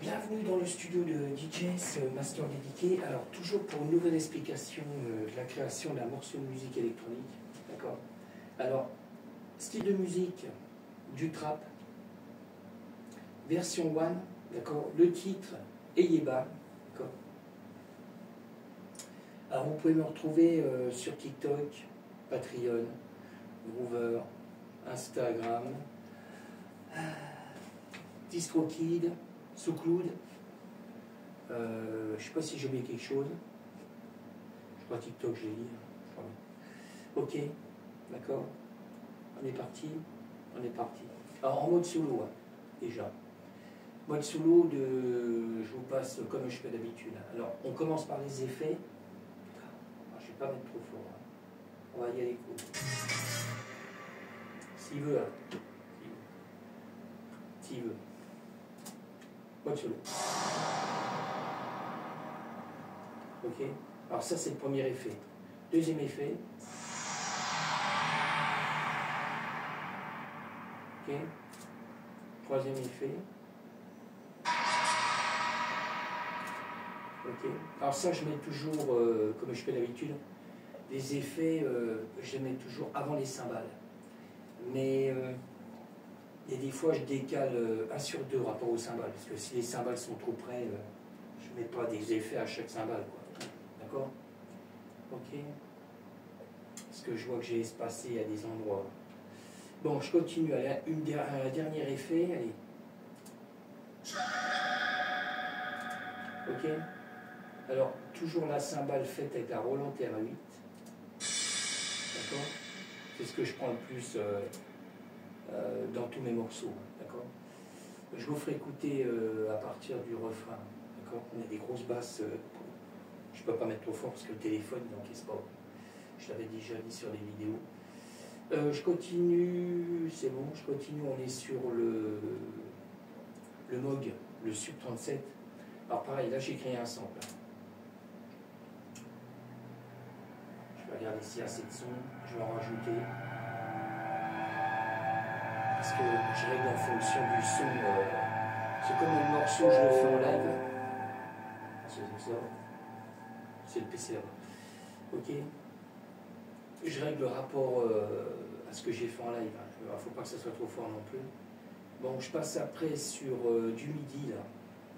Bienvenue dans le studio de DJs Master Dédié. Alors, toujours pour une nouvelle explication de la création d'un morceau de musique électronique. D'accord. Alors, style de musique du trap, version 1, d'accord. Le titre, Eyeba, d'accord. Alors, vous pouvez me retrouver sur TikTok, Patreon, Groover, Instagram, DistroKid, SoundCloud. Je ne sais pas si j'ai oublié quelque chose. Je crois TikTok, j'ai dit. Ok, d'accord. On est parti. On est parti. Alors en mode solo, hein, déjà. Mode solo, je vous passe comme je fais d'habitude. Alors on commence par les effets. Alors, je ne vais pas mettre trop fort. Hein. On va y aller cool. S'il veut, hein. S'il veut. Mode solo. Ok. Alors ça c'est le premier effet. Deuxième effet. Ok. Troisième effet. Ok. Alors ça je mets toujours, comme je fais d'habitude, les effets, je les mets toujours avant les cymbales. Mais il y a des fois je décale 1 sur 2 rapport aux cymbales, parce que si les cymbales sont trop près, je ne mets pas des effets à chaque cymbale. D'accord? Ok. Parce que je vois que j'ai espacé à des endroits. Bon, je continue. Allez, un dernier effet. Allez. Ok. Alors, toujours la cymbale faite avec la Roland TR8. D'accord? C'est ce que je prends le plus dans tous mes morceaux. D'accord? Je vous ferai écouter à partir du refrain. D'accord? On a des grosses basses. Je ne peux pas mettre trop fort parce que le téléphone n'encaisse pas. Je l'avais déjà dit sur les vidéos. Je continue, c'est bon, je continue, on est sur le Moog, le Sub 37. Alors pareil, là j'ai créé un sample. Je vais regarder s'il y a assez de son, je vais en rajouter. Parce que je règle en fonction du son. C'est comme le morceau, je le fais en live. C'est ça. C'est le PC là-bas. Ok. Je règle le rapport à ce que j'ai fait en live. Il ne faut pas que ça soit trop fort non plus. Bon, je passe après sur du midi là.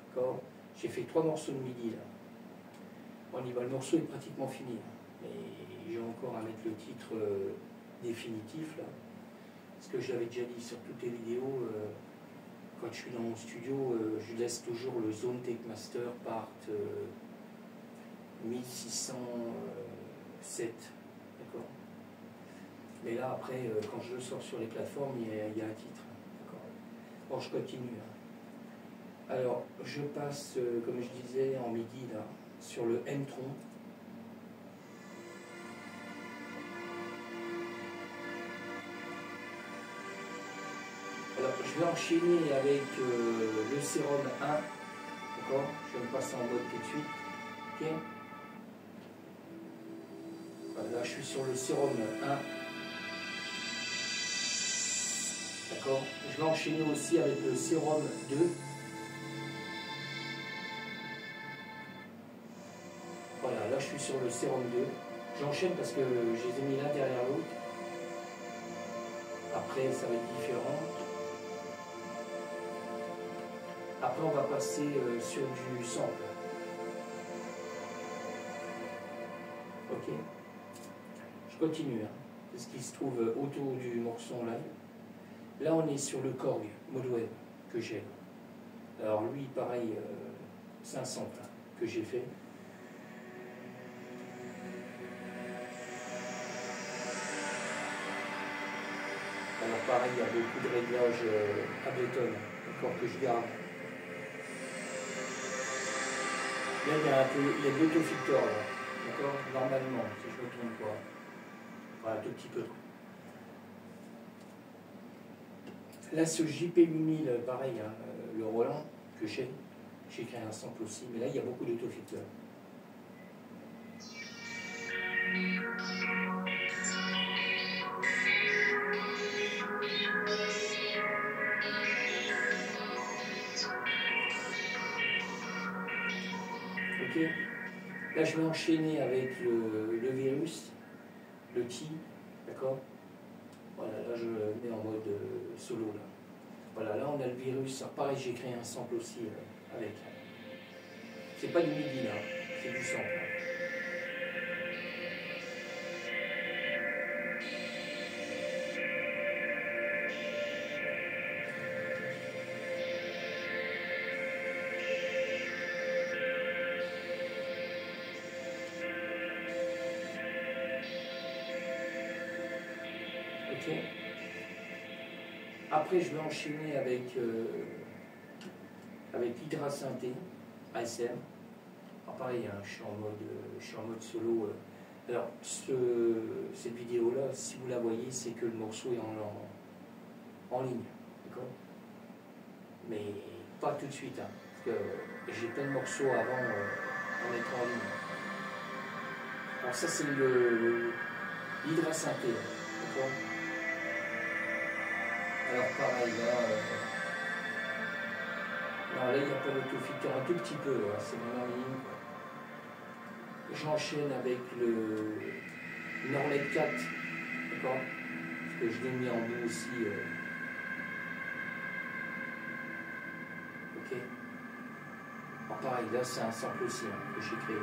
D'accord. J'ai fait 3 morceaux de midi là. Bon, le morceau est pratiquement fini. Mais j'ai encore à mettre le titre définitif là. Parce que je l'avais déjà dit sur toutes les vidéos, quand je suis dans mon studio, je laisse toujours le Zone Take Master Part 1607. D'accord. Mais là, après, quand je le sors sur les plateformes, il y a un titre. Bon, je continue. Alors, je passe, comme je disais, en midi, là, sur le M-Tron. Alors, je vais enchaîner avec le sérum 1. D'accord. Je vais me passer en mode tout de suite. Ok. Voilà, là, je suis sur le sérum 1. D'accord. Je vais enchaîner aussi avec le sérum 2. Voilà, là je suis sur le sérum 2. J'enchaîne parce que je les ai mis l'un derrière l'autre. Après, ça va être différent. Après, on va passer sur du sample. Ok. Je continue. Hein. C'est ce qui se trouve autour du morceau en live. Là, on est sur le Korg mode web que j'ai. Alors lui, pareil, c'est un sample hein, que j'ai fait. Alors pareil, il y a beaucoup de réglages à Ableton, d'accord, que je garde. Là, il y a un peu, il y a de l'autofilter là, d'accord, normalement, si je ne me trompe pas. Enfin, un tout petit peu. Là, ce JP8000, pareil, hein, le Roland que j'ai créé un sample aussi, mais là, il y a beaucoup d'autofilter. Ok. Là, je vais enchaîner avec le virus, le ti, d'accord. Voilà, là, je le mets en mode solo, là. Voilà, là, on a le virus. Alors, pareil, j'ai créé un sample aussi avec. C'est pas du MIDI, là, c'est du sample. Ok. Après, je vais enchaîner avec l'Hydra Synthé ASM. Alors pareil, hein, je suis en mode solo. Alors, cette vidéo-là, si vous la voyez, c'est que le morceau est en ligne. D'accord. Mais pas tout de suite. Hein, parce que j'ai plein de morceaux avant à mettre en ligne. Alors ça, c'est l'Hydra Synthé. D'accord. Alors pareil, là, il n'y a pas d'autofilter, un tout petit peu, hein, c'est vraiment minime. J'enchaîne avec le Norlet 4, d'accord. Parce que je l'ai mis en bout aussi. Ok. Alors pareil, là c'est un sample aussi hein, que j'ai créé.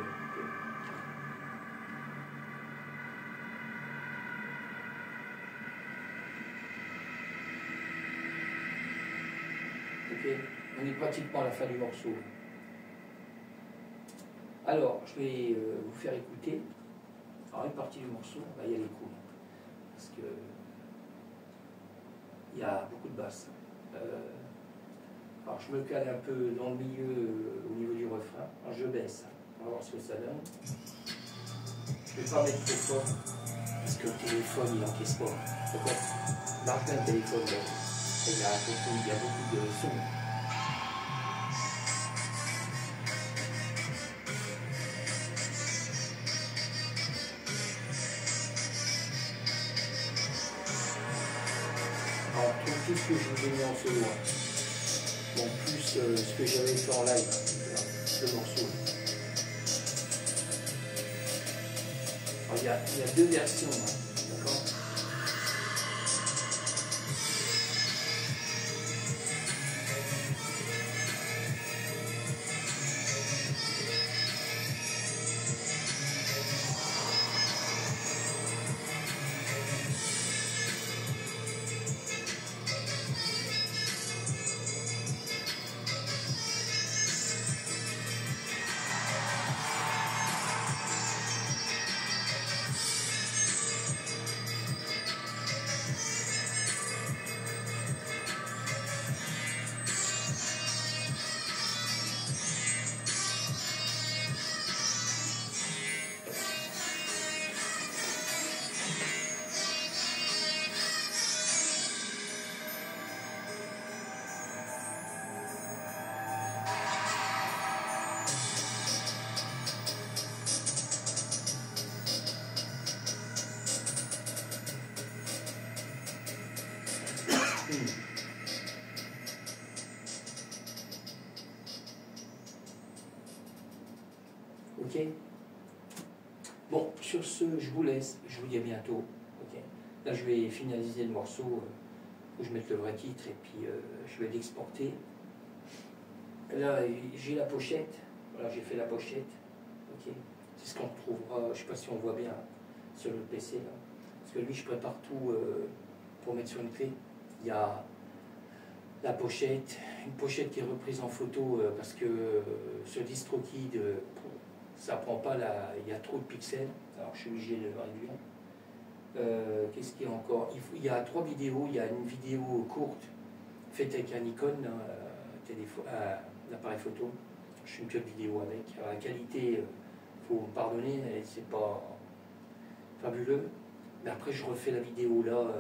Ok. On est pratiquement à la fin du morceau. Alors, je vais vous faire écouter. Alors, une partie du morceau, on va y aller cool. Parce que il y a beaucoup de basses. Alors, je me cale un peu dans le milieu au niveau du refrain. Alors, je baisse. On va voir ce que ça donne. Je ne vais pas mettre trop fort. Parce que le téléphone, il encaisse pas. D'accord. Marque un téléphone, il y a beaucoup de sons. Alors, tout ce que je vous ai mis en solo. Bon, plus ce que j'avais fait en live, le morceau. Alors, il y a deux versions, hein, d'accord. Ok. Bon, sur ce, je vous laisse. Je vous dis à bientôt. Okay. Là, je vais finaliser le morceau. Je vais mettre le vrai titre et puis je vais l'exporter. Là, j'ai la pochette. Voilà, j'ai fait la pochette. Ok. C'est ce qu'on retrouvera. Je ne sais pas si on voit bien sur le PC là. Parce que lui, je prépare tout pour mettre sur une clé. Il y a la pochette, une pochette qui est reprise en photo parce que sur DistroKid, ça prend pas il y a trop de pixels, alors je suis obligé de le réduire. Qu'est-ce qu'il y a encore? Il y a 3 vidéos, il y a une vidéo courte faite avec un Nikon, un appareil photo. Je fais une petite vidéo avec. Alors, la qualité, faut me pardonner, c'est pas fabuleux. Mais après, je refais la vidéo là,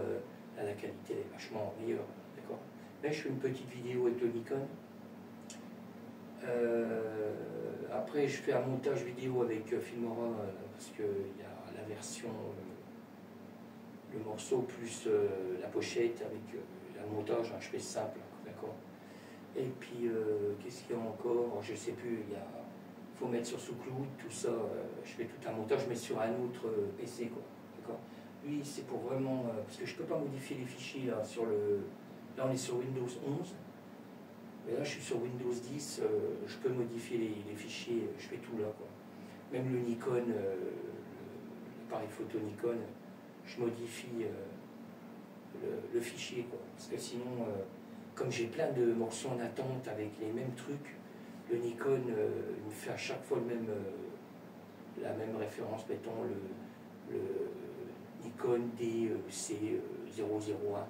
la qualité est vachement meilleure. D'accord. Là, je fais une petite vidéo avec le Nikon. Après, je fais un montage vidéo avec Filmora parce qu'il y a la version, le morceau plus la pochette avec le montage, hein, je fais simple, d'accord. Et puis, qu'est-ce qu'il y a encore? Je sais plus, faut mettre sur sous-cloud, tout ça. Je fais tout un montage, mais sur un autre PC, quoi. D'accord. Lui, c'est pour vraiment... parce que je peux pas modifier les fichiers, là, sur le... Là, on est sur Windows 11. Et là, je suis sur Windows 10, je peux modifier les fichiers, je fais tout là, quoi. Même le Nikon, l'appareil photo Nikon, je modifie le fichier, quoi. Parce que sinon, comme j'ai plein de morceaux en attente avec les mêmes trucs, le Nikon, il me fait à chaque fois la même référence, mettons le Nikon DC001.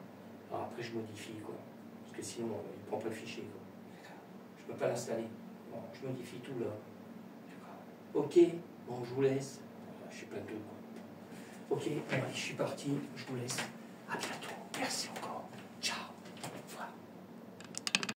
Alors après, je modifie, quoi. Parce que sinon, il ne prend pas le fichier, quoi. Je ne peux pas l'installer. Bon, je modifie tout là. Ok, bon, je vous laisse. Je suis plein de quoi. Ok, allez, je suis parti, je vous laisse. À bientôt. Merci encore.